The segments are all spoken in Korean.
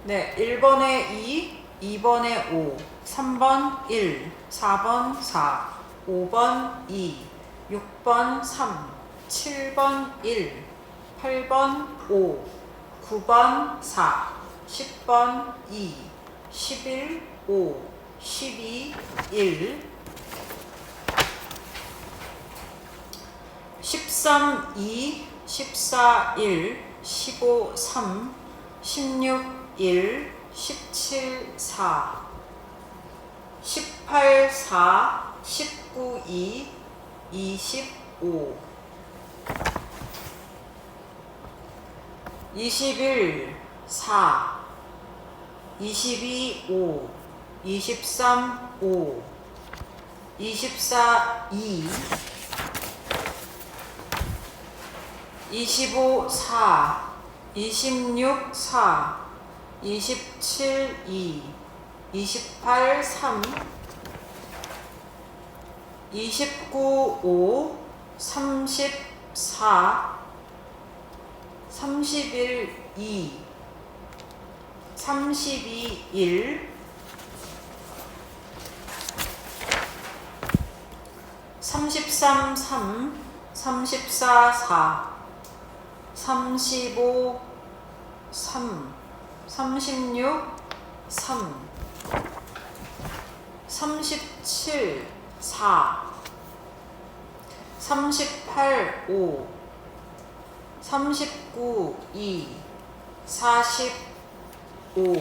네, 1번에 2, 2번에 5, 3번 1, 4번 4, 5번 2, 6번 3, 7번 1, 8번 5, 9번 4, 10번 2, 11, 5, 12, 1, 13, 2, 14, 1, 15, 3, 16, 1, 17, 4, 18, 4, 19, 2, 25, 21, 4, 22, 5, 23, 5, 24, 2, 25, 4, 26, 4, 27, 2, 28, 3, 29, 5, 34, 31, 2, 32, 1, 33, 3, 34, 4, 35, 3, 36, 3, 37, 4, 38, 5, 39, 2, 45,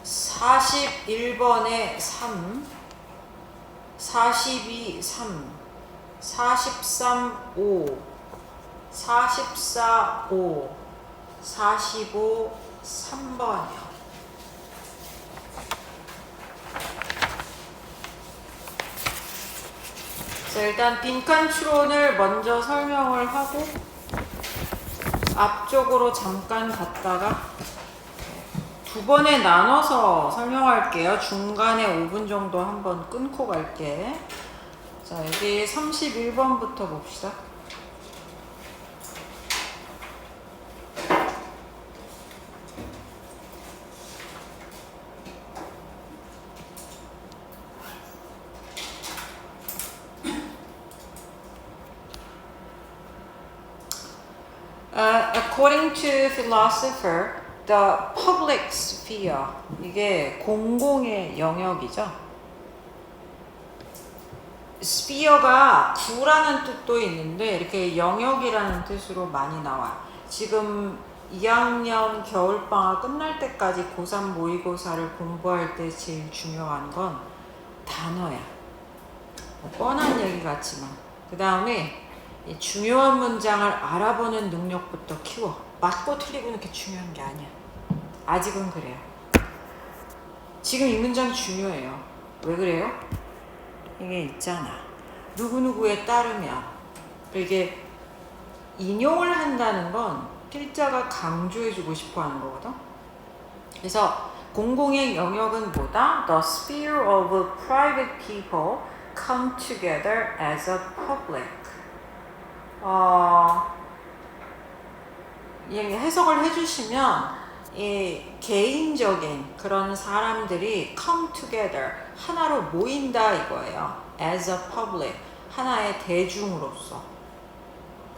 41번에 3, 42, 3, 43, 5, 44, 5, 45, 3번이요. 자, 일단 빈칸 추론을 먼저 설명을 하고 앞쪽으로 잠깐 갔다가 두 번에 나눠서 설명할게요. 중간에 5분 정도 한번 끊고 갈게. 자, 여기 31번부터 봅시다. According to philosopher, the public sphere, 이게 공공의 영역이죠. sphere가 구라는 뜻도 있는데 이렇게 영역이라는 뜻으로 많이 나와요. 지금 2학년 겨울방학 끝날 때까지 고3 모의고사를 공부할 때 제일 중요한 건 단어야. 뻔한 얘기 같지만 그 다음에 중요한 문장을 알아보는 능력부터 키워. 맞고 틀리고는 그렇게 중요한 게 아니야. 아직은 그래요. 지금 이 문장 중요해요. 왜 그래요? 이게 있잖아. 누구누구에 따르면. 이게 인용을 한다는 건 필자가 강조해주고 싶어 하는 거거든. 그래서 공공의 영역은 뭐다? The sphere of private people come together as a public. 해석을 해주시면 이 개인적인 그런 사람들이 come together 하나로 모인다 이거예요. as a public 하나의 대중으로서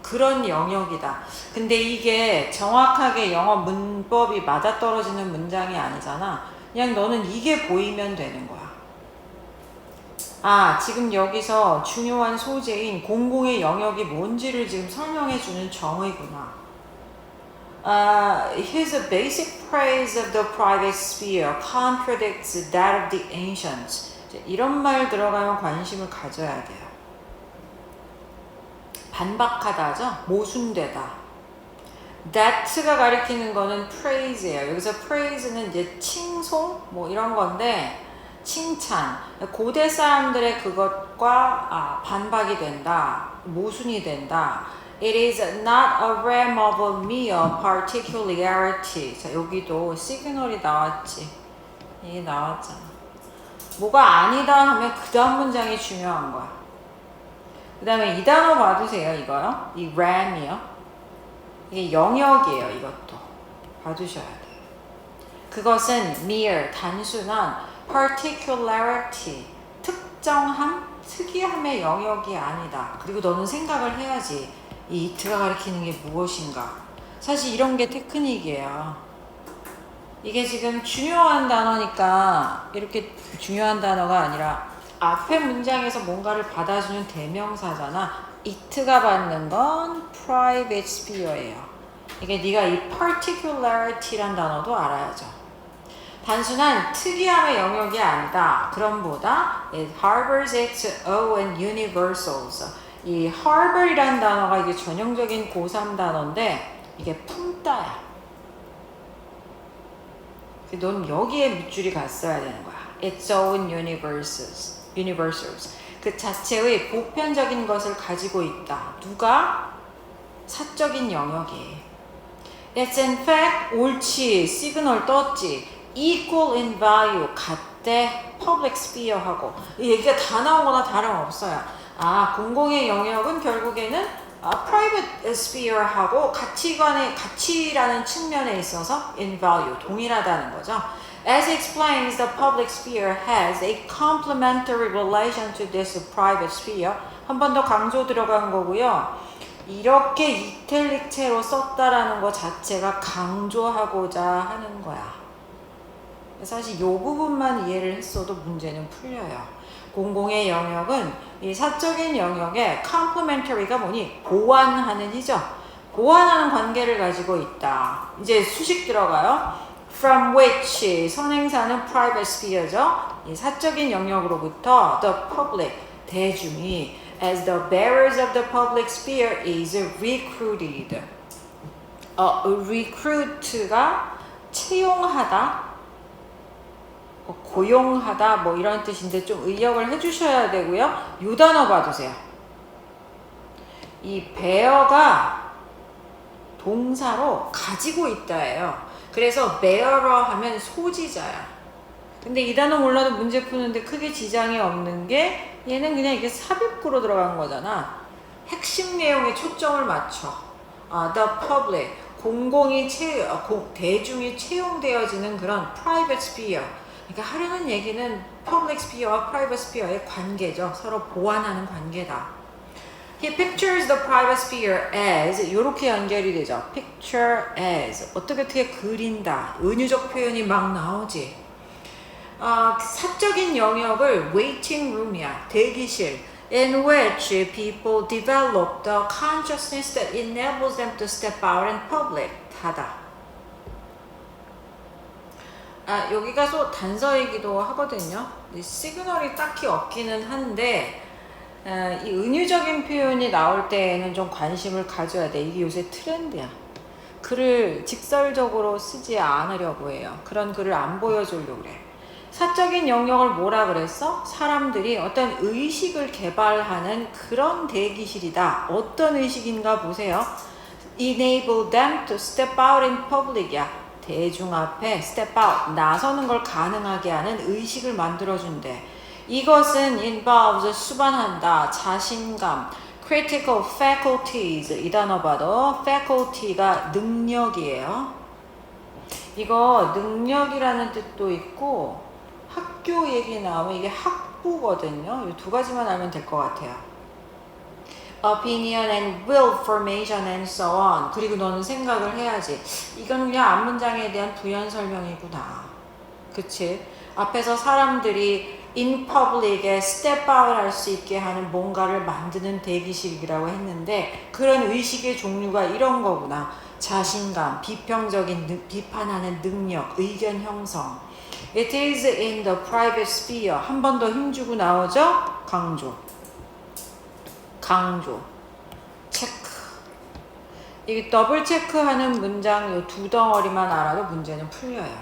그런 영역이다. 근데 이게 정확하게 영어 문법이 맞아떨어지는 문장이 아니잖아. 그냥 너는 이게 보이면 되는 거야. 아, 지금 여기서 중요한 소재인 공공의 영역이 뭔지를 지금 설명해주는 정의구나. His basic praise of the private sphere contradicts that of the ancients. 이런 말 들어가면 관심을 가져야 돼요. 반박하다죠? 모순되다. that가 가리키는 거는 praise예요. 여기서 praise는 이제 칭송 뭐 이런 건데 칭찬. 고대 사람들의 그것과 반박이 된다. 모순이 된다. It is not a realm of mere particularity. 자, 여기도 시그널이 나왔지. 이게 나왔잖아. 뭐가 아니다 하면 그 다음 문장이 중요한 거야. 그 다음에 이 단어 봐주세요. 이거요. 이 realm이요. 이게 영역이에요. 이것도 봐두셔야 돼요. 그것은 mere 단순한 particularity 특정함, 특이함의 영역이 아니다. 그리고 너는 생각을 해야지. 이 it가 가리키는 게 무엇인가. 사실 이런 게 테크닉이에요. 이게 지금 중요한 단어니까 이렇게 중요한 단어가 아니라 앞에 문장에서 뭔가를 받아주는 대명사잖아. it가 받는 건 private sphere예요. 이게 네가 이 particularity란 단어도 알아야죠. 단순한 특이함의 영역이 아니다. 그럼보다 it harbors its own universals. 이 harbor이란 단어가 이게 전형적인 고3 단어인데 이게 품다야. 넌 여기에 밑줄이 갔어야 되는 거야. its own universals. 그 자체의 보편적인 것을 가지고 있다. 누가? 사적인 영역이. It's in fact 옳지. 시그널 떴지. equal in value. 같대. public sphere하고. 이 얘기가 다 나온 거나 다름없어요. 공공의 영역은 결국에는 private sphere하고 가치라는 측면에 있어서 in value, 동일하다는 거죠. As explains, the public sphere has a complementary relation to this private sphere. 한 번 더 강조 들어간 거고요. 이렇게 이탈릭체로 썼다라는 것 자체가 강조하고자 하는 거야. 사실 이 부분만 이해를 했어도 문제는 풀려요. 공공의 영역은 이 사적인 영역에 complementary가 뭐니? 보완하는 이죠. 보완하는 관계를 가지고 있다. 이제 수식 들어가요. From which 선행사는 private sphere죠. 이 사적인 영역으로부터 the public 대중이 as the bearers of the public sphere is recruited. recruit가 채용하다. 고용하다 뭐 이런 뜻인데 좀 의역을 해주셔야 되고요. 요 단어 봐주세요. 이 bear가 동사로 가지고 있다예요. 그래서 bearer 하면 소지자야. 근데 이 단어 몰라도 문제 푸는데 크게 지장이 없는 게 얘는 그냥 이게 삽입구로 들어간 거잖아. 핵심 내용에 초점을 맞춰. the public 공공이 대중이 채용되어지는 그런 private sphere. 그러니까 하려는 얘기는 public sphere와 private sphere의 관계죠. 서로 보완하는 관계다. He pictures the private sphere as 이렇게 연결이 되죠. picture as 어떻게 그린다. 은유적 표현이 막 나오지. 사적인 영역을 waiting room이야. 대기실. In which people develop the consciousness that enables them to step out in public. 닫아. 여기가 또 단서이기도 하거든요. 시그널이 딱히 없기는 한데 이 은유적인 표현이 나올 때에는 좀 관심을 가져야 돼. 이게 요새 트렌드야. 글을 직설적으로 쓰지 않으려고 해요. 그런 글을 안 보여주려고 그래. 사적인 영역을 뭐라 그랬어? 사람들이 어떤 의식을 개발하는 그런 대기실이다. 어떤 의식인가 보세요. Enable them to step out in public이야. 대중 앞에 step out, 나서는 걸 가능하게 하는 의식을 만들어준대. 이것은 involves, 수반한다, 자신감, critical faculties, 이 단어 봐도 faculty가 능력이에요. 이거 능력이라는 뜻도 있고 학교 얘기 나오면 이게 학부거든요. 이 두 가지만 알면 될 것 같아요. opinion and will formation and so on. 그리고 너는 생각을 해야지. 이건 그냥 앞문장에 대한 부연 설명이구나. 그치? 앞에서 사람들이 in public에 step out 할 수 있게 하는 뭔가를 만드는 대기실이라고 했는데 그런 의식의 종류가 이런 거구나. 자신감, 비평적인 비판하는 능력, 의견 형성. It is in the private sphere. 한 번 더 힘주고 나오죠? 강조, 체크. 이 더블 체크하는 문장 이 두 덩어리만 알아도 문제는 풀려요.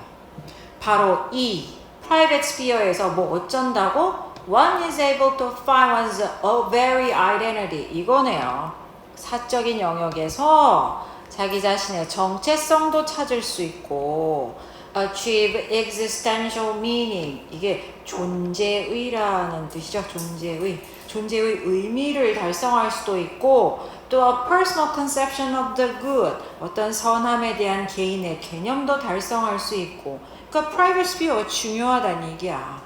바로 이 private sphere에서 뭐 어쩐다고? One is able to find one's very identity. 이거네요. 사적인 영역에서 자기 자신의 정체성도 찾을 수 있고 achieve existential meaning. 이게 존재의라는 뜻이죠. 존재의 의미를 달성할 수도 있고 또 a personal conception of the good, 어떤 선함에 대한 개인의 개념도 달성할 수 있고. 그러니까 private sphere 중요하다는 얘기야.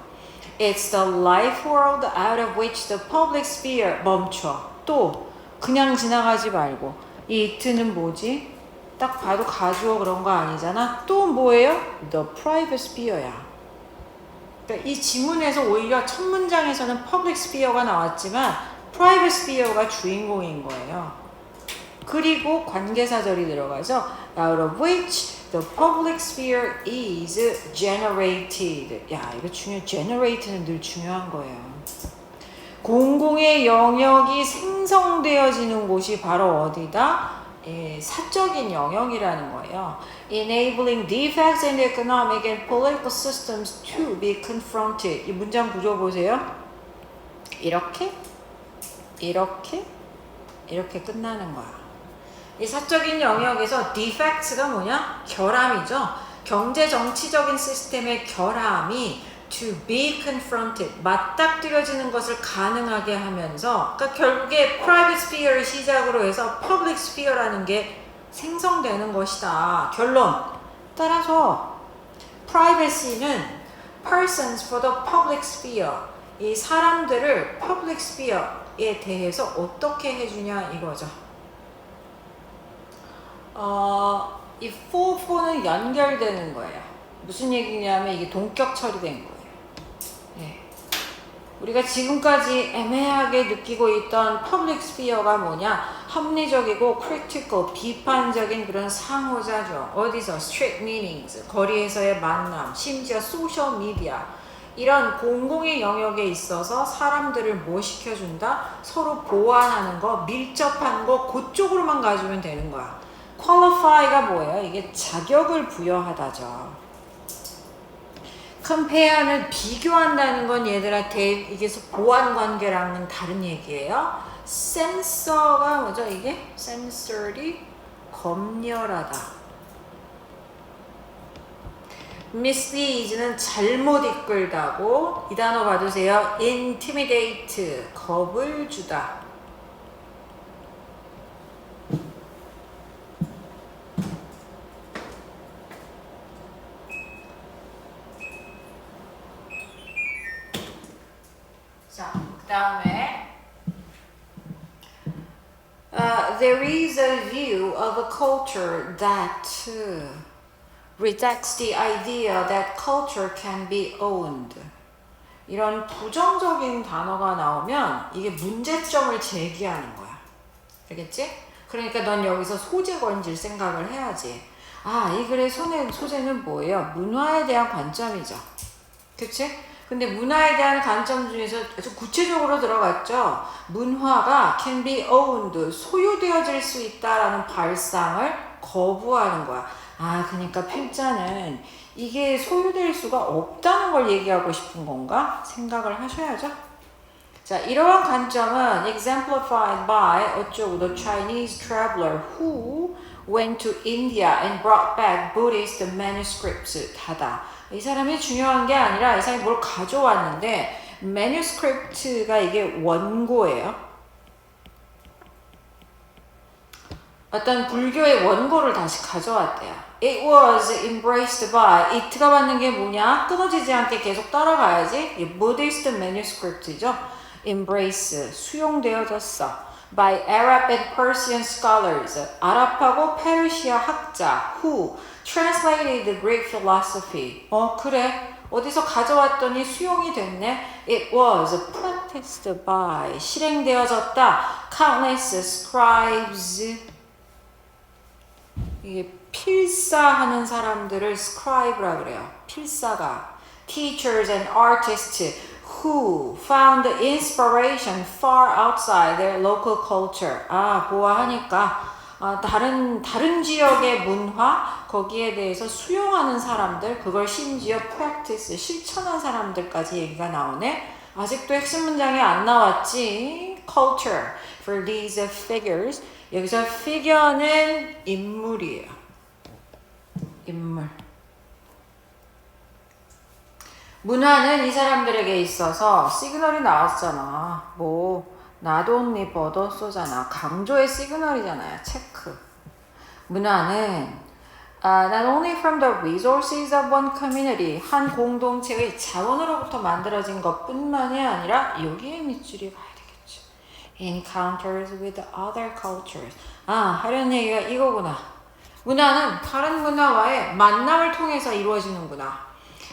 It's the life world out of which the public sphere 멈춰. 또 그냥 지나가지 말고 이 it는 뭐지? 딱 봐도 가주어 그런 거 아니잖아. 또 뭐예요? The private sphere야. 그러니까 이 지문에서 오히려 첫 문장에서는 public sphere가 나왔지만 private sphere가 주인공인 거예요. 그리고 관계사절이 들어가서 out of which the public sphere is generated. 야, 이거 generated는 늘 중요한 거예요. 공공의 영역이 생성되어지는 곳이 바로 어디다? 사적인 영역이라는 거예요. Enabling defects in the economic and political systems to be confronted. 이 문장 구조 보세요. 이렇게 끝나는 거야. 이 사적인 영역에서 defects가 뭐냐? 결함이죠. 경제 정치적인 시스템의 결함이 to be confronted, 맞닥뜨려지는 것을 가능하게 하면서, 그러니까 결국에 private sphere를 시작으로 해서 public sphere라는 게 생성되는 것이다. 결론. 따라서 privacy는 persons for the public sphere, 이 사람들을 public sphere에 대해서 어떻게 해주냐 이거죠. 이 for는 연결되는 거예요. 무슨 얘기냐면 이게 동격 처리된 거예요. 네. 우리가 지금까지 애매하게 느끼고 있던 public sphere가 뭐냐? 합리적이고 critical, 비판적인 그런 상호자죠. 어디서? street meetings, 거리에서의 만남, 심지어 소셜 미디어. 이런 공공의 영역에 있어서 사람들을 뭐 시켜준다? 서로 보완하는 거, 밀접한 거, 그쪽으로만 가지면 되는 거야. qualify가 뭐예요? 이게 자격을 부여하다죠. compare는 비교한다는 건 얘들아 이게 보완 관계랑은 다른 얘기예요. sensor가 뭐죠? 이게 sensory 검열하다. mislead는 잘못 이끌다고. 이 단어 봐주세요. intimidate 겁을 주다. 자, 그 다음에 there is a view of a culture that rejects the idea that culture can be owned. 이런 부정적인 단어가 나오면 이게 문제점을 제기하는 거야. 알겠지? 그러니까 넌 여기서 소재 건질 생각을 해야지. 아, 이 글의 소재는 뭐예요? 문화에 대한 관점이죠. 그치? 근데 문화에 대한 관점 중에서 아주 구체적으로 들어갔죠. 문화가 can be owned, 소유되어질 수 있다라는 발상을 거부하는 거야. 아, 그러니까 필자는 이게 소유될 수가 없다는 걸 얘기하고 싶은 건가? 생각을 하셔야죠. 자, 이러한 관점은 exemplified by 어쩌고 the Chinese traveler who went to India and brought back Buddhist manuscripts. 다다. 이 사람이 중요한 게 아니라 이 사람이 뭘 가져왔는데 manuscript가 이게 원고예요. 어떤 불교의 원고를 다시 가져왔대요. It was embraced by, it가 받는 게 뭐냐? 끊어지지 않게 계속 따라가야지. 이 Buddhist manuscript죠. Embrace, 수용되어졌어. By Arab and Persian scholars, 아랍하고 페르시아 학자 who translated the Greek philosophy. 그래. 어디서 가져왔더니 수용이 됐네. It was practiced by, 실행되어졌다. Countless scribes. 이게 필사하는 사람들을 scribe라 그래요. 필사가. Teachers and artists who found inspiration far outside their local culture. 보아하니까 다른 지역의 문화 거기에 대해서 수용하는 사람들, 그걸 심지어 practice 실천한 사람들까지 얘기가 나오네. 아직도 핵심 문장이 안 나왔지. Culture for these figures. 여기서 figure는 인물이에요. 인물. 문화는 이 사람들에게 있어서 시그널이 나왔잖아. not only but also잖아. 강조의 시그널이잖아요. 체크. 문화는 not only from the resources of one community, 한 공동체의 자원으로부터 만들어진 것뿐만이 아니라 여기에 밑줄이 가야 되겠죠. Encounters with other cultures. 하려는 얘기가 이거구나. 문화는 다른 문화와의 만남을 통해서 이루어지는구나.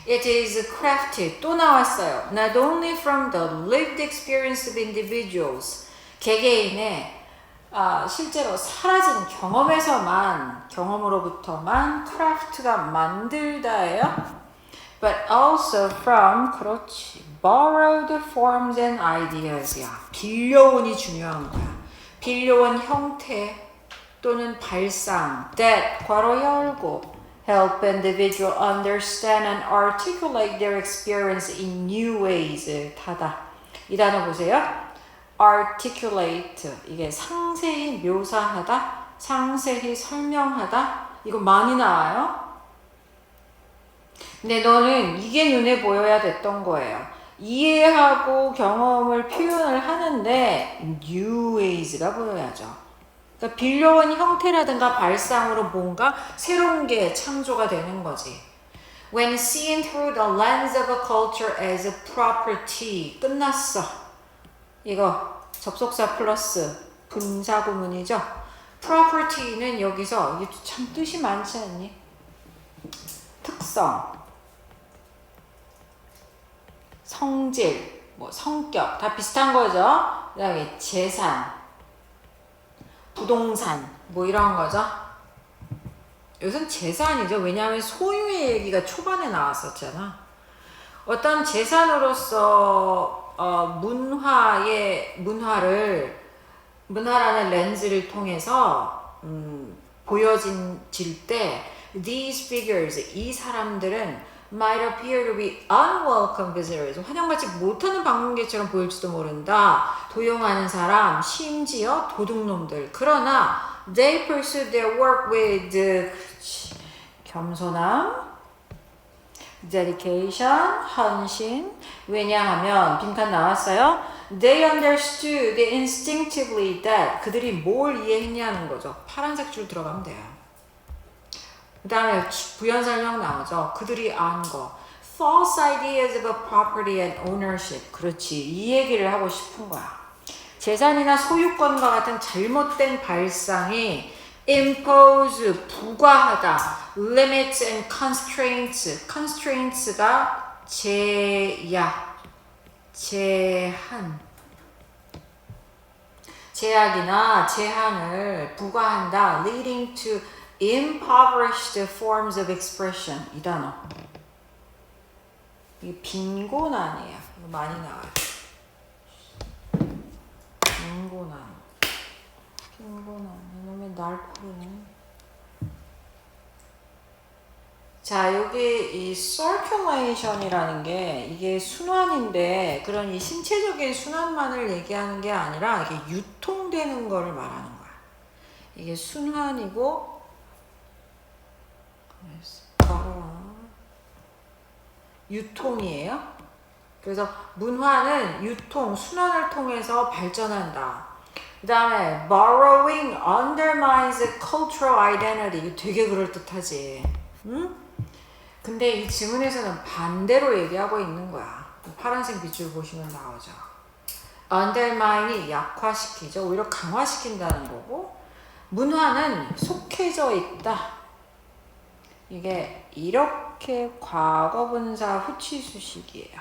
It is crafted. 또 나왔어요. Not only from the lived experience of individuals. 개개인의 실제로 사라진 경험으로부터만 크래프트가 만들다예요. But also from, 그렇지, borrowed forms and ideas. 빌려온이 중요한 거야. 빌려온 형태 또는 발상 that, 괄호 열고, help individual understand and articulate their experience in new ways. 닫아. 이 단어 보세요. articulate, 이게 상세히 묘사하다, 상세히 설명하다. 이거 많이 나와요. 근데 너는 이게 눈에 보여야 됐던 거예요. 이해하고 경험을 표현을 하는데 new ways가 보여야죠. 그러니까 빌려온 형태라든가 발상으로 뭔가 새로운 게 창조가 되는 거지. When seen through the lens of a culture as a property. 끝났어. 이거 접속사 플러스 분사구문이죠. property는 여기서 이게 참 뜻이 많지 않니? 특성, 성질, 성격 다 비슷한 거죠. 그다음에 재산, 부동산 이런 거죠. 이것은 재산이죠. 왜냐하면 소유의 얘기가 초반에 나왔었잖아. 어떤 재산으로서 문화라는 렌즈를 통해서 보여질 때 these figures, 이 사람들은 might appear to be unwelcome visitors, 환영받지 못하는 방문객처럼 보일지도 모른다. 도용하는 사람, 심지어 도둑놈들. 그러나 they pursue their work with 겸손함, dedication, 헌신. 왜냐하면 빈칸 나왔어요. They understood instinctively that, 그들이 뭘 이해했냐는 거죠. 파란색 줄 들어가면 돼요. 그 다음에 부연 설명 나오죠. 그들이 안 거. False ideas of a property and ownership. 그렇지. 이 얘기를 하고 싶은 거야. 재산이나 소유권과 같은 잘못된 발상이 impose, 부과하다. limits and constraints. constraints가 제약이나 제한을 부과한다. leading to impoverished forms of expression. 이 단어. 이게 빈곤아니에요. 이거 많이 나와요. 빈곤아. 이놈의 날 부르네. 자, 여기 이 circulation이라는 게 이게 순환인데, 그런 이 신체적인 순환만을 얘기하는 게 아니라 이게 유통되는 거를 말하는 거야. 이게 순환이고, 유통이에요. 그래서 문화는 유통, 순환을 통해서 발전한다. 그 다음에 borrowing undermines cultural identity. 이거 되게 그럴듯하지. 응? 근데 이 지문에서는 반대로 얘기하고 있는 거야. 파란색 밑줄 보시면 나오죠. undermine이 약화시키죠. 오히려 강화시킨다는 거고, 문화는 속해져 있다. 이게 이렇게 과거분사 후치수식이에요.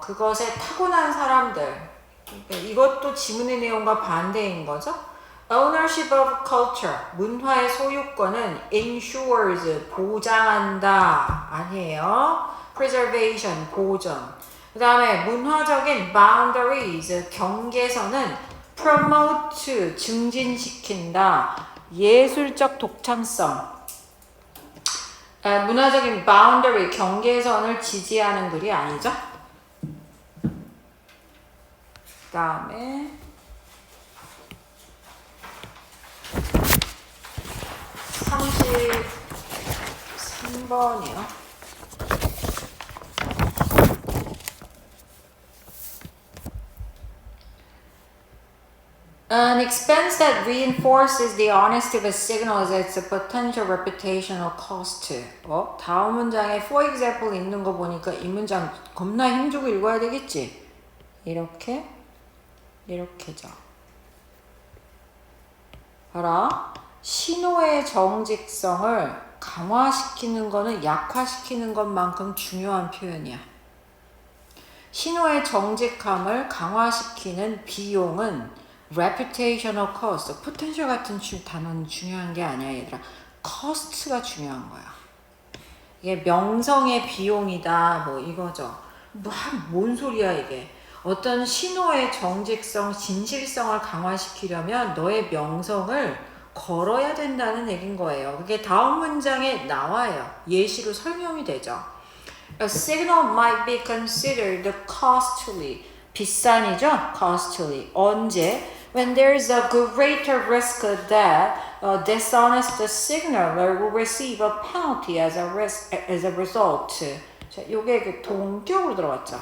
그것에 타고난 사람들. 그러니까 이것도 지문의 내용과 반대인 거죠. Ownership of culture, 문화의 소유권은 ensures, 보장한다. 아니에요. preservation, 보존. 그 다음에 문화적인 boundaries, 경계선은 promote, 증진시킨다. 예술적 독창성. 문화적인 boundary, 경계선을 지지하는 글이 아니죠. 그 다음에 33번이요. An expense that reinforces the honesty of a signal is its potential reputational cost. 다음 문장에 for example 있는 거 보니까 이 문장 겁나 힘주고 읽어야 되겠지? 이렇게죠. 봐라. 신호의 정직성을 강화시키는 거는 약화시키는 것만큼 중요한 표현이야. 신호의 정직함을 강화시키는 비용은 reputational cost, potential 같은 단어는 중요한 게 아니야 얘들아. cost가 중요한 거야. 이게 명성의 비용이다 뭐 이거죠. 뭔 소리야 이게. 어떤 신호의 정직성, 진실성을 강화시키려면 너의 명성을 걸어야 된다는 얘기인 거예요. 그게 다음 문장에 나와요. 예시로 설명이 되죠. A signal might be considered costly. 비싼이죠? costly. 언제? When there is a greater risk that a dishonest signaler will receive a penalty as a result. 자, 요게 동격으로 들어갔죠.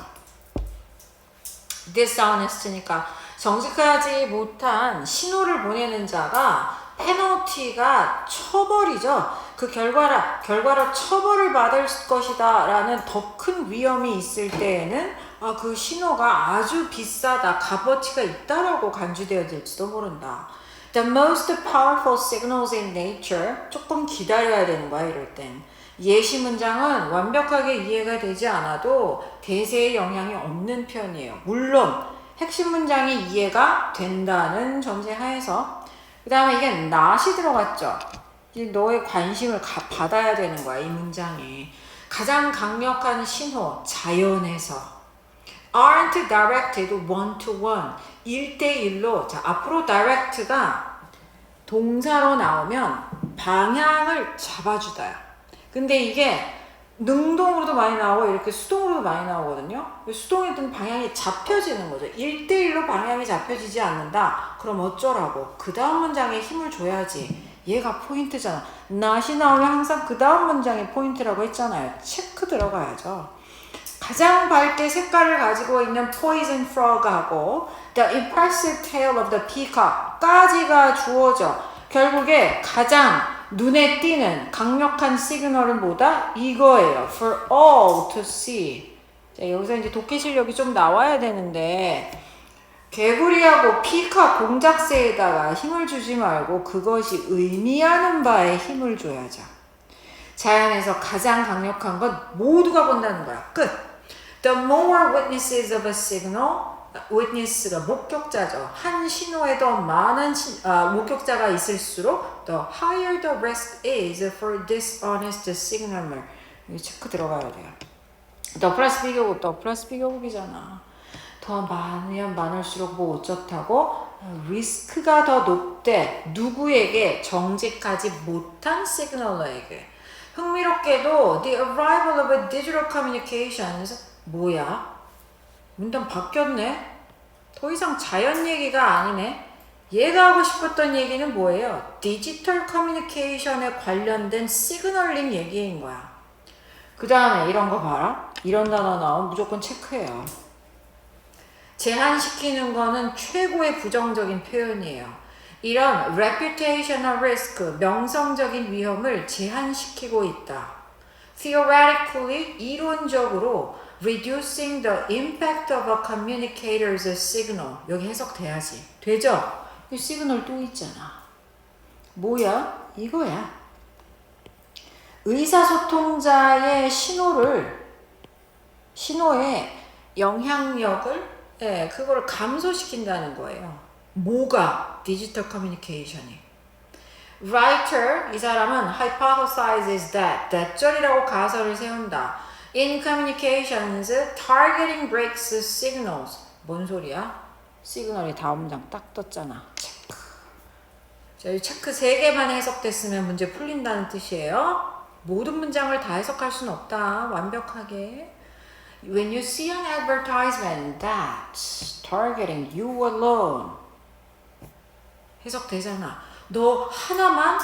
dishonest니까 정직하지 못한 신호를 보내는 자가 페널티가 처벌이죠. 그 결과로 처벌을 받을 것이다 라는 더 큰 위험이 있을 때에는 그 신호가 아주 비싸다, 값어치가 있다라고 간주되어질지도 모른다. The most powerful signals in nature, 조금 기다려야 되는 거야 이럴 땐. 예시 문장은 완벽하게 이해가 되지 않아도 대세에 영향이 없는 편이에요. 물론 핵심 문장이 이해가 된다는 전제 하에서. 그 다음에 이게 not이 들어갔죠. 이제 너의 관심을 받아야 되는 거야 이 문장에. 가장 강력한 신호, 자연에서 aren't directed one-to-one, 1대1로. 자, 앞으로 direct가 동사로 나오면 방향을 잡아주다요. 근데 이게 능동으로도 많이 나오고 이렇게 수동으로도 많이 나오거든요. 수동이든 방향이 잡혀지는 거죠. 1대1로 방향이 잡혀지지 않는다. 그럼 어쩌라고? 그 다음 문장에 힘을 줘야지. 얘가 포인트잖아. not이 나오면 항상 그 다음 문장이 포인트라고 했잖아요. 체크 들어가야죠. 가장 밝게 색깔을 가지고 있는 poison frog하고 the impressive tail of the peacock까지가 주어져. 결국에 가장 눈에 띄는 강력한 시그널은 뭐다? 이거예요. For all to see. 자, 여기서 이제 독해 실력이 좀 나와야 되는데 개구리하고 피카 공작새에다가 힘을 주지 말고 그것이 의미하는 바에 힘을 줘야죠. 자연에서 가장 강력한 건 모두가 본다는 거야. 끝. The more witnesses of a signal, witness가 목격자죠. 한 신호에 더 많은 목격자가 있을수록 the higher the risk is for dishonest signaler. 여기 체크 들어가야 돼요. 더 플러스 비교급, 더 플러스 비교급이잖아. 더 많으면 많을수록 뭐 어쩌다고? 리스크가 더 높대. 누구에게? 정직하지 못한 시그널러에게. 흥미롭게도 the arrival of a digital communications 뭐야? 문단 바뀌었네? 더 이상 자연 얘기가 아니네? 얘가 하고 싶었던 얘기는 뭐예요? 디지털 커뮤니케이션에 관련된 시그널링 얘기인 거야. 그 다음에 이런 거 봐라. 이런 단어 나오면 무조건 체크해요. 제한시키는 거는 최고의 부정적인 표현이에요. 이런 reputational risk, 명성적인 위험을 제한시키고 있다. Theoretically, 이론적으로 reducing the impact of a communicator's signal. 여기 해석돼야지. 되죠? 이 시그널 또 있잖아. 뭐야? 이거야. 의사소통자의 신호의 영향력을 그거를 감소시킨다는 거예요. 뭐가? 디지털 커뮤니케이션이. Writer, 이 사람은 hypothesizes that절이라고 가설을 세운다. In communications, targeting breaks signals. 뭔 소리야? 시그널이 다음 문장 딱 떴잖아. 체크. 자, 이 체크 3개만 해석됐으면 문제 풀린다는 뜻이에요. 모든 문장을 다 해석할 수는 없다. 완벽하게. When you see an advertisement that's targeting you alone. 해석되잖아. 너 하나만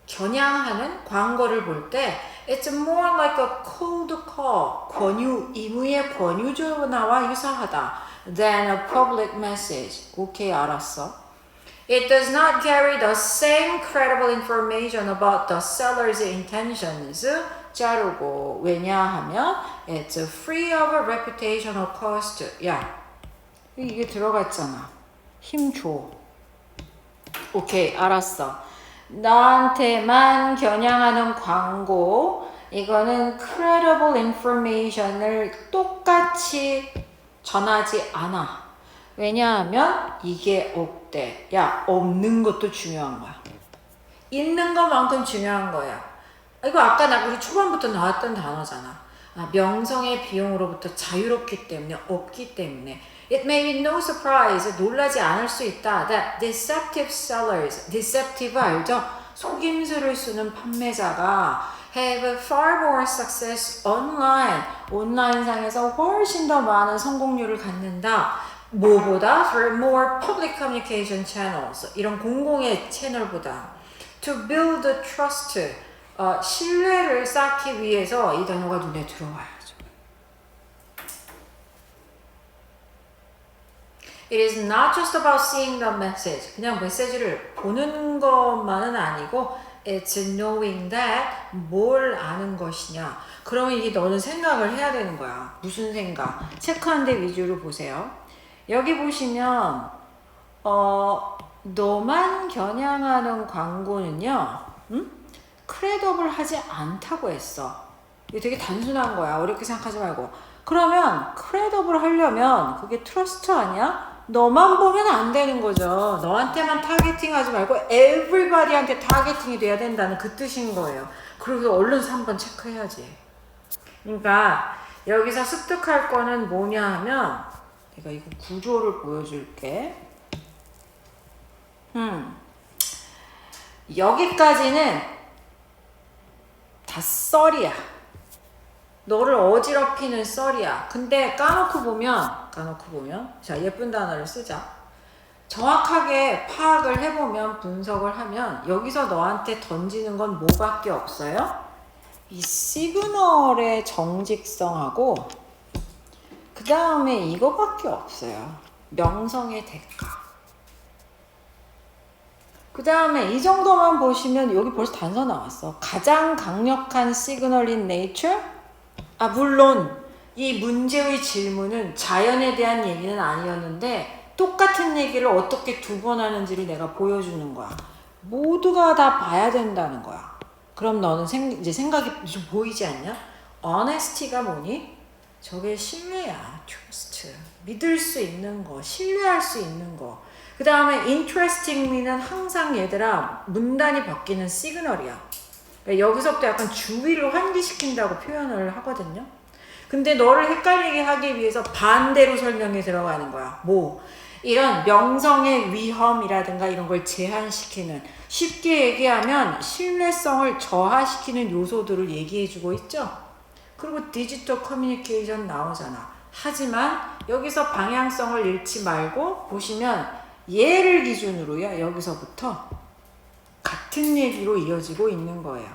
겨냥하는 광고를 볼 때 It's more like a cold call. 임의의 권유 전화와 유사하다. Than a public message. 오케이, 알았어. It does not carry the same credible information about the seller's intentions. 자르고 왜냐하면 it's free of reputational cost. 야, 이게 들어갔잖아. 힘 줘. 오케이, 알았어. 나한테만 겨냥하는 광고, 이거는 credible information을 똑같이 전하지 않아. 왜냐하면 이게 없대. 야, 없는 것도 중요한 거야. 있는 것만큼 중요한 거야. 이거 아까 우리 초반부터 나왔던 단어잖아. 명성의 비용으로부터 자유롭기 때문에, 없기 때문에. It may be no surprise, 놀라지 않을 수 있다. That deceptive sellers, deceptive 알죠? 속임수를 쓰는 판매자가 have far more success online, 온라인상에서 훨씬 더 많은 성공률을 갖는다. 뭐보다? For more public communication channels, 이런 공공의 채널보다. To build trust, 신뢰를 쌓기 위해서 이 단어가 눈에 들어와야죠. It is not just about seeing the message. 그냥 메시지를 보는 것만은 아니고 it's knowing that, 뭘 아는 것이냐. 그러면 이게 너는 생각을 해야 되는 거야. 무슨 생각? 체크한 데 위주로 보세요. 여기 보시면 너만 겨냥하는 광고는요, 크레더블 하지 않다고 했어. 이게 되게 단순한 거야. 어렵게 생각하지 말고. 그러면 크레더블 하려면 그게 트러스트 아니야? 너만 보면 안 되는 거죠. 너한테만 타겟팅 하지 말고 everybody한테 타겟팅이 돼야 된다는 그 뜻인 거예요. 그래서 얼른 3번 체크해야지. 그러니까 여기서 습득할 거는 뭐냐 하면, 내가 이거 구조를 보여줄게. 여기까지는 다 썰이야. 너를 어지럽히는 썰이야. 근데 까놓고 보면 자, 예쁜 단어를 쓰자. 정확하게 파악을 해보면, 분석을 하면 여기서 너한테 던지는 건 뭐밖에 없어요? 이 시그널의 정직성하고 그 다음에 이거밖에 없어요. 명성의 대가. 그 다음에 이 정도만 보시면 여기 벌써 단서 나왔어. 가장 강력한 시그널인 nature? 물론 이 문제의 질문은 자연에 대한 얘기는 아니었는데 똑같은 얘기를 어떻게 두 번 하는지를 내가 보여주는 거야. 모두가 다 봐야 된다는 거야. 그럼 너는 이제 생각이 좀 보이지 않냐? honesty가 뭐니? 저게 신뢰야. trust. 믿을 수 있는 거, 신뢰할 수 있는 거. 그 다음에 interestingly는 항상 얘들아 문단이 바뀌는 시그널이야. 그러니까 여기서부터 약간 주의를 환기시킨다고 표현을 하거든요. 근데 너를 헷갈리게 하기 위해서 반대로 설명이 들어가는 거야. 뭐? 이런 명성의 위험이라든가 이런 걸 제한시키는, 쉽게 얘기하면 신뢰성을 저하시키는 요소들을 얘기해주고 있죠. 그리고 디지털 커뮤니케이션 나오잖아. 하지만 여기서 방향성을 잃지 말고 보시면 얘를 기준으로요, 여기서부터 같은 얘기로 이어지고 있는 거예요.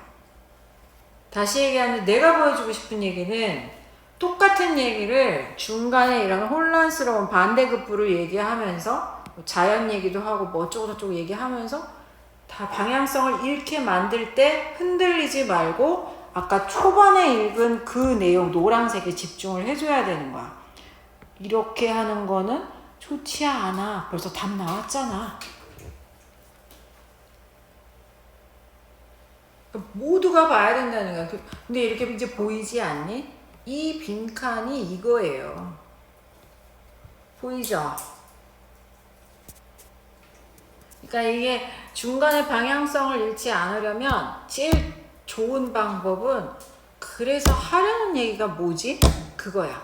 다시 얘기하면 내가 보여주고 싶은 얘기는 똑같은 얘기를 중간에 이런 혼란스러운 반대급부를 얘기하면서 자연 얘기도 하고 뭐 어쩌고저쩌고 얘기하면서 다 방향성을 잃게 만들 때 흔들리지 말고 아까 초반에 읽은 그 내용 노란색에 집중을 해줘야 되는 거야. 이렇게 하는 거는 좋지 않아. 벌써 답 나왔잖아. 모두가 봐야 된다는 거야. 근데 이렇게 이제 보이지 않니? 이 빈칸이 이거예요. 보이죠? 그러니까 이게 중간에 방향성을 잃지 않으려면 제일 좋은 방법은, 그래서 하려는 얘기가 뭐지? 그거야.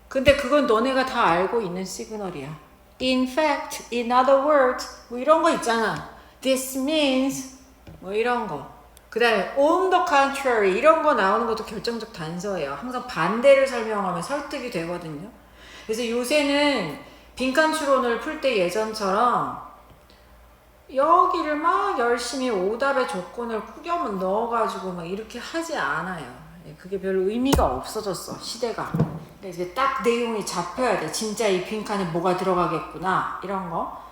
근데 그건 너네가 다 알고 있는 시그널이야. In fact, in other words, 뭐 이런 거 있잖아. This means, 뭐 이런 거. 그 다음에 on the contrary, 이런 거 나오는 것도 결정적 단서예요. 항상 반대를 설명하면 설득이 되거든요. 그래서 요새는 빈칸 추론을 풀 때 예전처럼 여기를 막 열심히 오답의 조건을 후렴을 넣어가지고 막 이렇게 하지 않아요. 그게 별로 의미가 없어졌어, 시대가. 이제 딱 내용이 잡혀야 돼. 진짜 이 빈칸에 뭐가 들어가겠구나, 이런 거.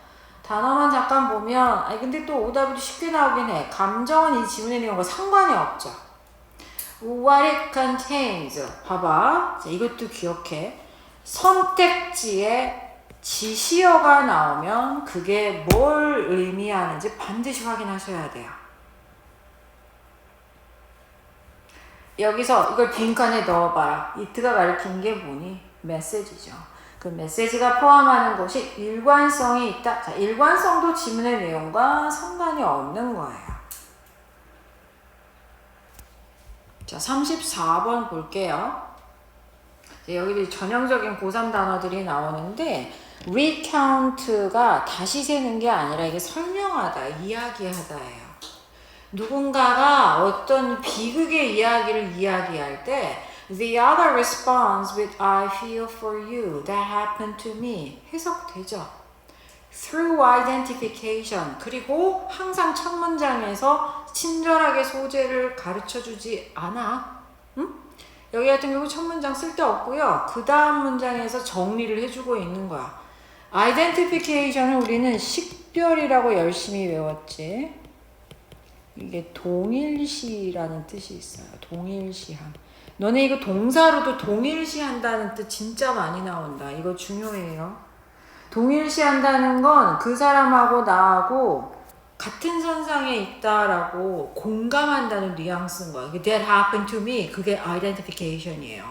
단어만 잠깐 보면 아니 근데 또 오답이 쉽게 나오긴 해. 감정은 이 지문의 내용과 상관이 없죠. What it contains. 봐봐. 자, 이것도 기억해. 선택지에 지시어가 나오면 그게 뭘 의미하는지 반드시 확인하셔야 돼요. 여기서 이걸 빈칸에 넣어봐라. it가 가리키는 게 뭐니? 메시지죠. 그 메시지가 포함하는 것이 일관성이 있다. 자, 일관성도 지문의 내용과 상관이 없는 거예요. 자, 34번 볼게요. 여기 전형적인 고3 단어들이 나오는데 recount가 다시 세는 게 아니라 이게 설명하다, 이야기하다예요. 누군가가 어떤 비극의 이야기를 이야기할 때 The other responds with I feel for you. That happened to me. 해석되죠. Through identification. 그리고 항상 첫 문장에서 친절하게 소재를 가르쳐주지 않아. 응? 여기 같은 경우 첫 문장 쓸데없고요. 그 다음 문장에서 정리를 해주고 있는 거야. Identification을 우리는 식별이라고 열심히 외웠지. 이게 동일시라는 뜻이 있어요. 동일시함. 너네 이거 동사로도 동일시한다는 뜻 진짜 많이 나온다. 이거 중요해요. 동일시한다는 건 그 사람하고 나하고 같은 선상에 있다라고 공감한다는 뉘앙스인 거야. That happened to me. 그게 identification이에요.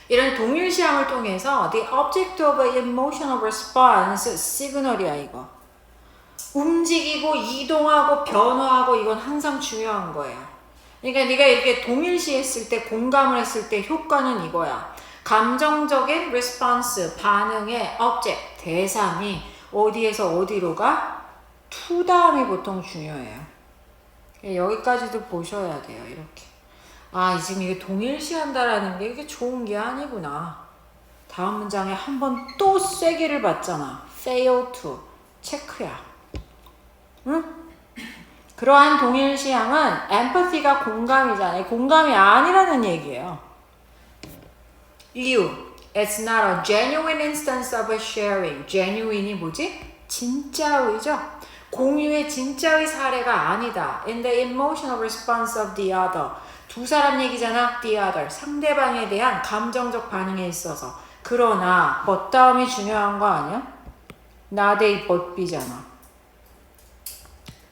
이런 동일시함을 통해서 the object of emotional response 시그널이야 이거. 움직이고 이동하고 변화하고 이건 항상 중요한 거예요. 그러니까 네가 이렇게 동일시했을 때 공감을 했을 때 효과는 이거야. 감정적인 response 반응의 object 대상이 어디에서 어디로 가? to 다음이 보통 중요해요. 여기까지도 보셔야 돼요. 이렇게. 아 지금 이게 동일시한다라는 게 이게 좋은 게 아니구나. 다음 문장에 한 번 또 쐐기를 받잖아. fail to 체크야. 응? 그러한 동일시함은 empathy가 공감이잖아요. 공감이 아니라는 얘기예요. 이유. It's not a genuine instance of a sharing. genuine이 뭐지? 진짜의죠. 공유의 진짜의 사례가 아니다. In the emotional response of the other. 두 사람 얘기잖아. The other. 상대방에 대한 감정적 반응에 있어서. 그러나 but 다음이 중요한 거 아니야? not A but B잖아.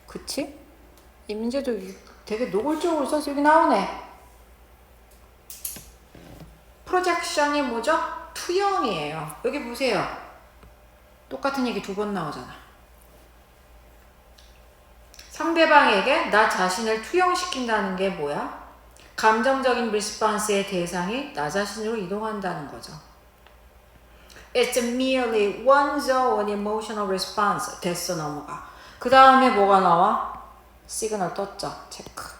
그치? 이 문제도 되게 노골적으로 써서 여기 나오네. 프로젝션이 뭐죠? 투영이에요. 여기 보세요. 똑같은 얘기 두 번 나오잖아. 상대방에게 나 자신을 투영시킨다는 게 뭐야? 감정적인 리스폰스의 대상이 나 자신으로 이동한다는 거죠. It's merely one's own emotional response. 됐어, 넘어가. 그 다음에 뭐가 나와? 시그널 떴죠. 체크.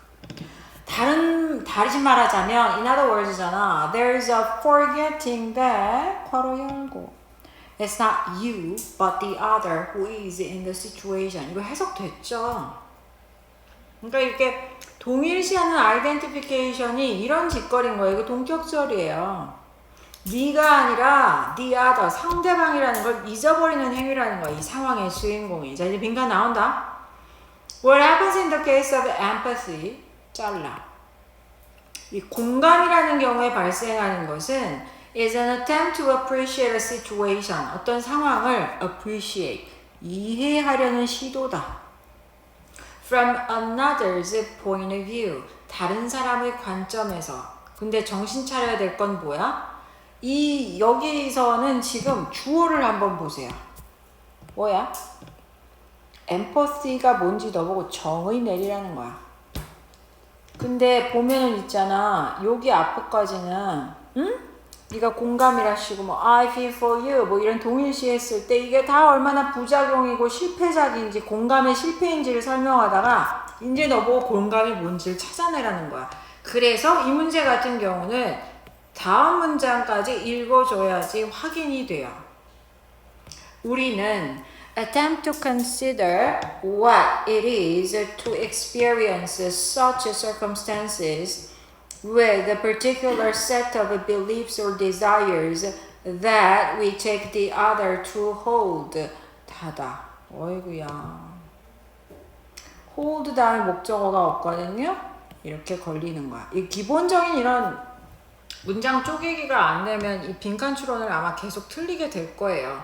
다르지 말하자면 in other words잖아. There's a forgetting that 괄호 열고 It's not you but the other who is in the situation. 이거 해석됐죠. 그러니까 이렇게 동일시하는 identification이 이런 짓거리인 거예요. 이거 동격절이에요. 네가 아니라 the other 상대방이라는 걸 잊어버리는 행위라는 거야. 이 상황의 주인공이. 자 이제 빈칸 나온다. What happens in the case of empathy? 잘라. 이 공감이라는 경우에 발생하는 것은 is an attempt to appreciate a situation. 어떤 상황을 appreciate, 이해하려는 시도다. From another's point of view. 다른 사람의 관점에서. 근데 정신 차려야 될 건 뭐야? 여기서는 지금 주어를 한번 보세요. 뭐야? empathy가 뭔지 너보고 정의 내리라는 거야. 근데 보면은 있잖아. 여기 앞까지는 네가 공감이라 시고 뭐 I feel for you 뭐 이런 동일시 했을 때 이게 다 얼마나 부작용이고 실패작인지 공감의 실패인지를 설명하다가 이제 너보고 공감이 뭔지를 찾아내라는 거야. 그래서 이 문제 같은 경우는 다음 문장까지 읽어줘야지 확인이 돼요. 우리는 attempt to consider what it is to experience such circumstances with a particular set of beliefs or desires that we take the other to hold. 하다. 어이구야. hold 다음에 목적어가 없거든요. 이렇게 걸리는 거야. 이 기본적인 이런 문장 쪼개기가 안 되면 이 빈칸 추론을 아마 계속 틀리게 될 거예요.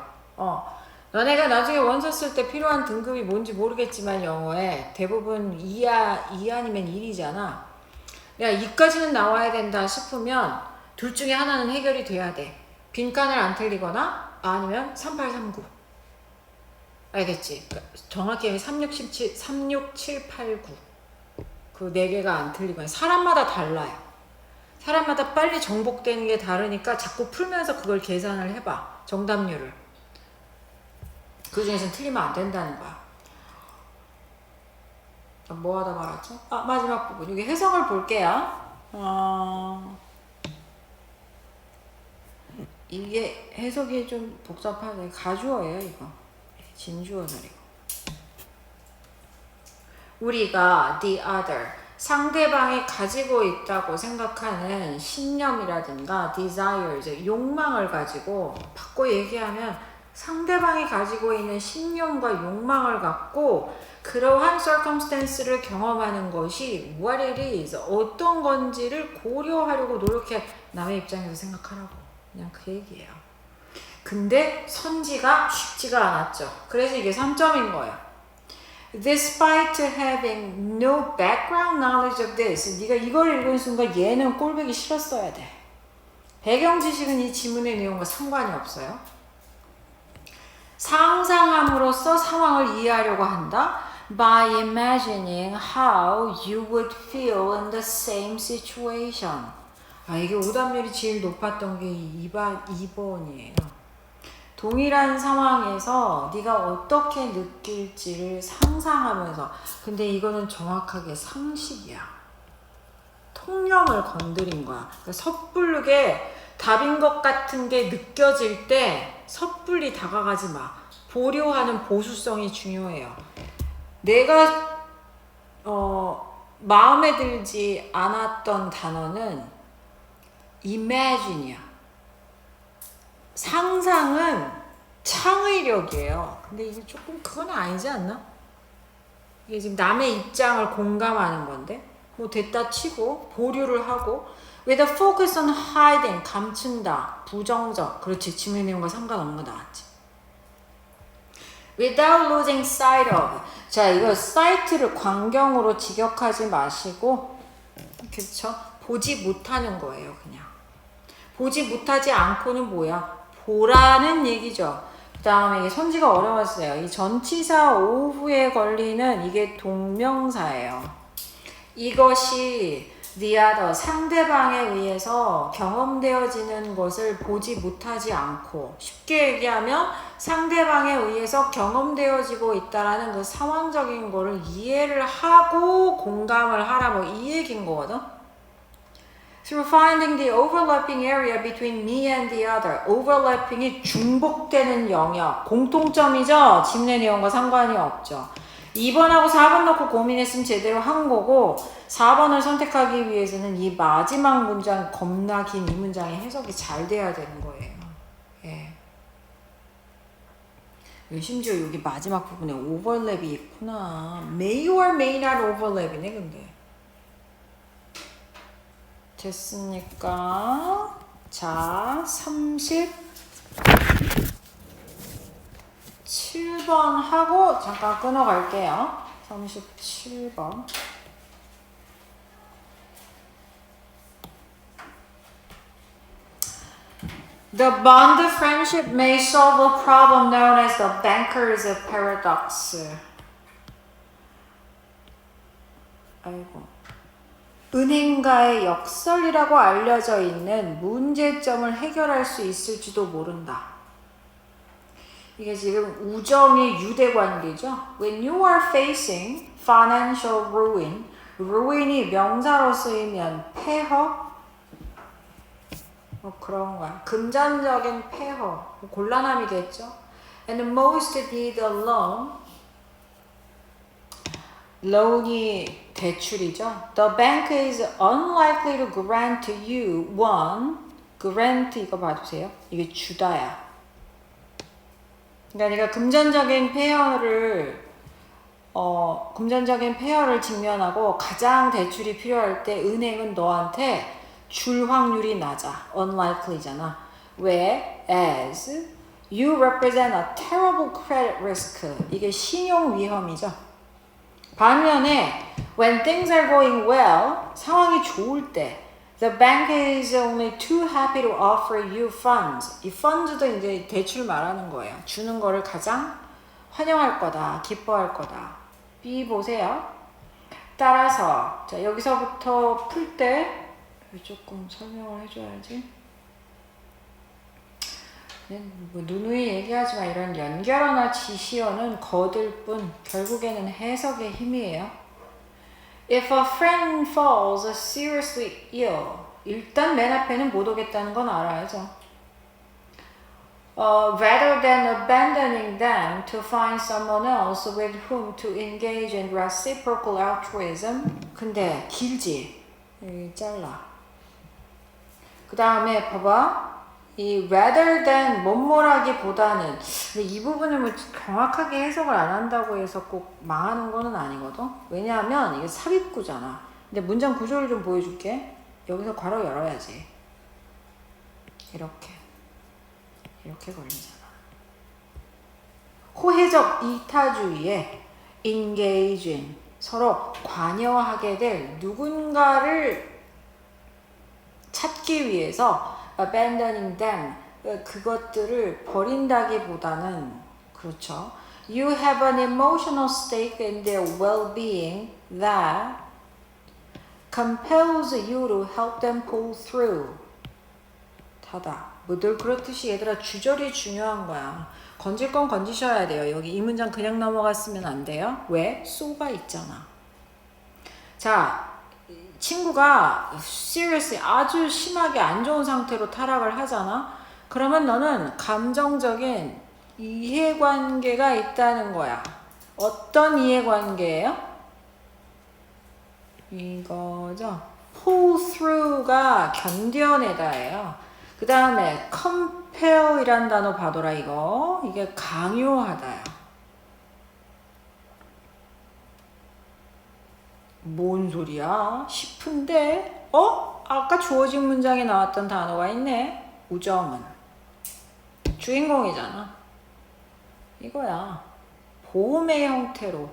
너네가 나중에 원서 쓸 때 필요한 등급이 뭔지 모르겠지만 영어에 대부분 2 아니면 1이잖아. 내가 2까지는 나와야 된다 싶으면 둘 중에 하나는 해결이 돼야 돼. 빈칸을 안 틀리거나 아니면 3839. 알겠지? 정확히 36, 7, 8, 9. 그 4개가 안 틀리거나 사람마다 달라요. 사람마다 빨리 정복되는 게 다르니까 자꾸 풀면서 그걸 계산을 해봐. 정답률을. 그 중에서는 틀리면 안 된다는 거야. 뭐 하다 말았죠? 마지막 부분. 여기 해석을 볼게요. 이게 해석이 좀 복잡하네. 가주어예요, 이거. 진주어들이고. 우리가 the other, 상대방이 가지고 있다고 생각하는 신념이라든가 desires, 욕망을 가지고 바꿔 얘기하면 상대방이 가지고 있는 신념과 욕망을 갖고 그러한 circumstance를 경험하는 것이 what it is, 어떤 건지를 고려하려고 노력해. 남의 입장에서 생각하라고. 그냥 그 얘기예요. 근데 선지가 쉽지가 않았죠. 그래서 이게 3점인 거예요. Despite having no background knowledge of this, 네가 이걸 읽은 순간 얘는 꼴보기 싫었어야 돼. 배경 지식은 이 지문의 내용과 상관이 없어요. 상상함으로써 상황을 이해하려고 한다. By imagining how you would feel in the same situation. 이게 오답률이 제일 높았던 게 2번이에요. 동일한 상황에서 네가 어떻게 느낄지를 상상하면서. 근데 이거는 정확하게 상식이야. 통념을 건드린 거야. 그러니까 섣부르게 답인 것 같은 게 느껴질 때 섣불리 다가가지 마. 보려하는 보수성이 중요해요. 내가 마음에 들지 않았던 단어는 imagine이야. 상상은 창의력이에요. 근데 이게 조금 그건 아니지 않나? 이게 지금 남의 입장을 공감하는 건데 뭐 됐다 치고 보류를 하고 with a focus on hiding, 감춘다, 부정적. 그렇지, 지문 내용과 상관없는 거 나왔지. without losing sight of. 자, 이거 sight를 광경으로 직역하지 마시고 그쵸? 보지 못하는 거예요. 그냥 보지 못하지 않고는 뭐야? 보라는 얘기죠. 그 다음에 이게 선지가 어려웠어요. 이 전치사 오후에 걸리는 이게 동명사예요. 이것이 the other, 상대방에 의해서 경험되어지는 것을 보지 못하지 않고, 쉽게 얘기하면 상대방에 의해서 경험되어지고 있다라는 그 상황적인 거를 이해를 하고 공감을 하라, 뭐 이 얘기인 거거든. Through finding the overlapping area between me and the other. overlapping이 중복되는 영역, 공통점이죠. 지문의 내용과 상관이 없죠. 2번하고 4번 놓고 고민했으면 제대로 한 거고, 4번을 선택하기 위해서는 이 마지막 문장, 겁나 긴 이 문장의 해석이 잘 돼야 되는 거예요. 예. 심지어 여기 마지막 부분에 오버랩이 있구나. may or may not overlap이네, 근데. 됐습니까? 자, 37번 하고 잠깐 끊어갈게요. 37번. The bond of friendship may solve a problem known as the banker's paradox. 아이고. 은행가의 역설이라고 알려져 있는 문제점을 해결할 수 있을지도 모른다. 이게 지금 우정의 유대관계죠. When you are facing financial ruin, ruin이 명사로 쓰이면 폐허? 그런 거야. 금전적인 폐허, 곤란함이겠죠. And most need a loan. loan이 대출이죠. The bank is unlikely to grant you one. grant 이거 봐주세요. 이게 주다야. 그러니까 금전적인 폐허를 직면하고 가장 대출이 필요할 때 은행은 너한테 줄 확률이 낮아. unlikely잖아. Whereas you represent a terrible credit risk. 이게 신용 위험이죠. 반면에 when things are going well, 상황이 좋을 때 the bank is only too happy to offer you funds. 이 funds도 이제 대출 말하는 거예요. 주는 거를 가장 환영할 거다, 기뻐할 거다. B 보세요. 따라서 자 여기서부터 풀 때 조금 설명을 해줘야지. 뭐 누누이 얘기하지만 이런 연결어나 지시어는 거들 뿐 결국에는 해석의 힘이에요. If a friend falls seriously ill, 일단 맨 앞에는 못 오겠다는 건 알아야죠. Rather than abandoning them to find someone else with whom to engage in reciprocal altruism. 근데 길지? 여기 잘라. 그 다음에 봐봐. 이 rather than 뭐뭐라기보다는 이 부분을 뭐 정확하게 해석을 안 한다고 해서 꼭 망하는 거는 아니거든. 왜냐하면 이게 삽입구잖아. 근데 문장 구조를 좀 보여줄게. 여기서 괄호 열어야지. 이렇게 걸리잖아. 호혜적 이타주의에 engage in, 서로 관여하게 될 누군가를 찾기 위해서 abandoning them, 그것들을 버린다기보다는 그렇죠. You have an emotional stake in their well-being that compels you to help them pull through. 다다. 뭐 늘 그렇듯이 얘들아 주절이 중요한 거야. 건질 건 건지셔야 돼요. 여기 이 문장 그냥 넘어갔으면 안 돼요. 왜? so가 있잖아. 자, 친구가 seriously 아주 심하게 안 좋은 상태로 타락을 하잖아. 그러면 너는 감정적인 이해관계가 있다는 거야. 어떤 이해관계예요? 이거죠. pull through가 견뎌내다예요. 그 다음에 compel이란 단어 봐둬라 이거. 이게 강요하다야. 뭔 소리야? 싶은데 아까 주어진 문장에 나왔던 단어가 있네. 우정은 주인공이잖아. 이거야. 보험의 형태로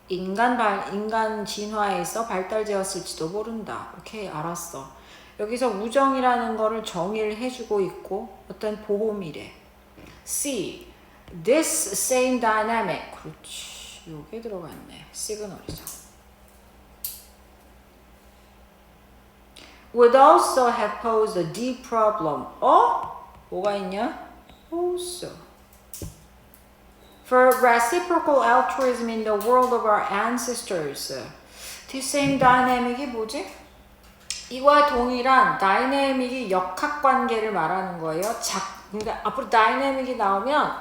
인간 진화에서 발달되었을지도 모른다. 오케이, 알았어. 여기서 우정이라는 거를 정의를 해주고 있고 어떤 보험이래. C. This same dynamic. 그렇지. 요게 들어갔네. 시그널이죠. Would also have posed a deep problem. 뭐가 있냐? Also. For reciprocal altruism in the world of our ancestors. This same dynamic이 뭐지? 이와 동일한 다이내믹이 역학관계를 말하는 거예요. 그러니까 앞으로 다이내믹이 나오면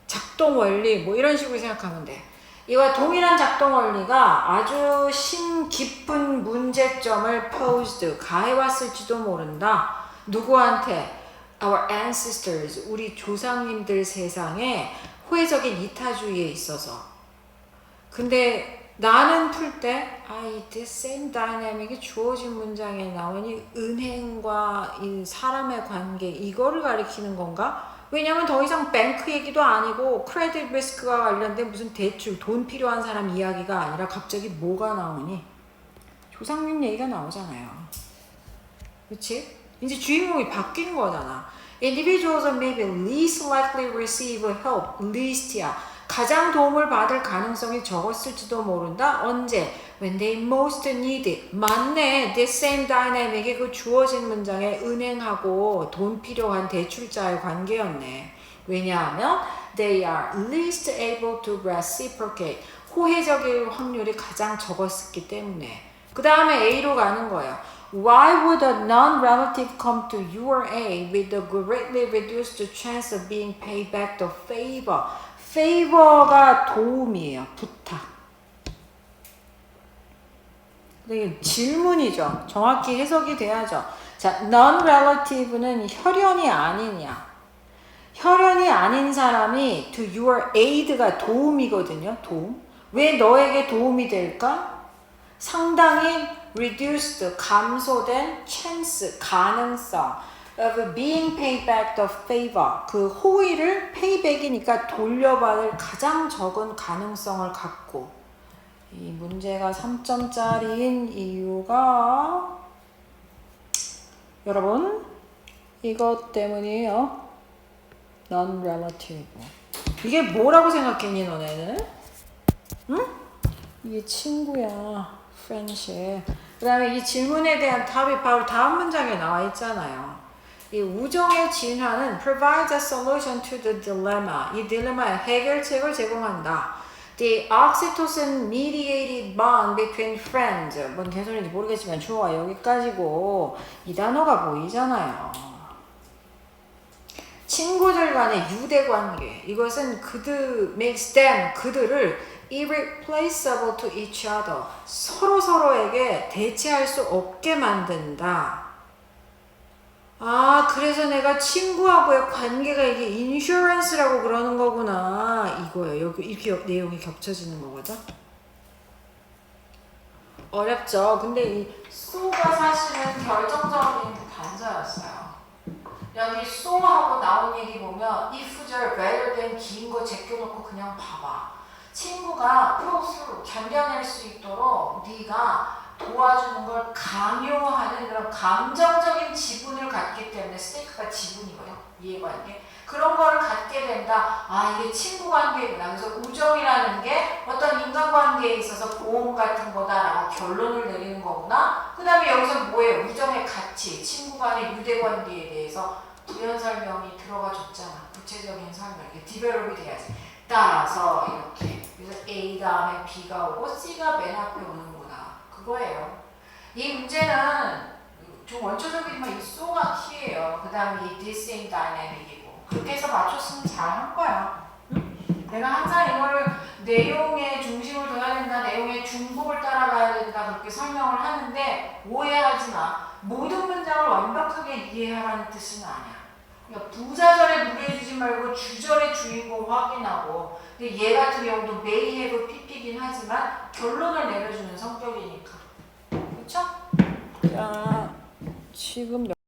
작동 원리 뭐 이런 식으로 생각하면 돼. 이와 동일한 작동 원리가 아주 깊은 문제점을 posed, 가해왔을지도 모른다. 누구한테? Our ancestors, 우리 조상님들 세상에 호혜적인 이타주의에 있어서. 근데 나는 풀 때 이 this same dynamic이 주어진 문장에 나오니 은행과 이 사람의 관계 이거를 가리키는 건가? 왜냐면 더 이상 뱅크 얘기도 아니고 크레딧 리스크와 관련된 무슨 대출, 돈 필요한 사람 이야기가 아니라 갑자기 뭐가 나오니? 조상님 얘기가 나오잖아요. 그치? 이제 주인공이 바뀐 거잖아. Individuals may be least likely to receive help. least야. 가장 도움을 받을 가능성이 적었을지도 모른다. 언제? When they most need it. 맞네. This same dynamic이 그 주어진 문장에 은행하고 돈 필요한 대출자의 관계였네. 왜냐하면 they are least able to reciprocate. 호혜적일 확률이 가장 적었기 때문에. 그 다음에 A로 가는 거예요. Why would a non-relative come to your aid with a greatly reduced chance of being paid back the favor? favor가 도움이에요. 부탁. 이게 질문이죠. 정확히 해석이 돼야죠. 자, non-relative는 혈연이 아니냐. 혈연이 아닌 사람이 to your aid가 도움이거든요. 도움. 왜 너에게 도움이 될까? 상당히 reduced, 감소된 chance, 가능성 of being paid back the favor. 그 호의를 payback이니까 돌려받을 가장 적은 가능성을 갖고 이 문제가 3점짜리인 이유가 여러분 이것 때문이에요. non-relative. 이게 뭐라고 생각했니 너네는? 응? 이게 친구야. friendship. 그 다음에 이 질문에 대한 답이 바로 다음 문장에 나와 있잖아요. 이 우정의 진화는 provides a solution to the dilemma. 이 딜레마의 해결책을 제공한다. The oxytocin mediated bond between friends. 뭔 개소리인지 모르겠지만 주어가 여기까지고 이 단어가 보이잖아요. 친구들 간의 유대 관계. 이것은 makes them, 그들을 irreplaceable to each other. 서로에게 대체할 수 없게 만든다. 아, 그래서 내가 친구하고의 관계가 이게 인슈런스라고 그러는 거구나. 이거예요. 여기 이렇게 내용이 겹쳐지는 거거든. 어렵죠. 근데 이 so가 사실은 결정적인 단서였어요. 여기 so하고 나온 얘기 보면 if절 rather than 긴 거 제껴놓고 그냥 봐봐. 친구가 프로스로 견뎌낼 수 있도록 네가 도와주는 걸 강요하는 그런 감정적인 지분을 갖기 때문에 스테이크가 지분이거든. 이해관계. 그런 거를 갖게 된다. 아, 이게 친구 관계구나. 그래서 우정이라는 게 어떤 인간관계에 있어서 보험 같은 거다라고 결론을 내리는 거구나. 그 다음에 여기서 뭐예요? 우정의 가치, 친구 간의 유대관계에 대해서 부연 설명이 들어가 줬잖아. 구체적인 설명. 이게 디벨롭이 돼야지. 따라서 이렇게. 그래서 A 다음에 B가 오고 C가 맨 앞에 오는구나. 그거예요. 이 문제는 좀 원초적이지만 이 so가 키예요. 그 다음에 이 this in dynamic이고. 그렇게 해서 맞췄으면 잘한 거야. 응? 내가 항상 이거를 내용의 중심을 둬야 된다. 내용의 중복을 따라가야 된다. 그렇게 설명을 하는데 오해하지 마. 모든 문장을 완벽하게 이해하라는 뜻은 아니야. 그러니까 부사절에 무게 주지 말고 주절의 주인공 확인하고. 근데 얘 같은 경우도 may have pp긴 하지만 결론을 내려주는 성격이니까. 그쵸? 자, 지금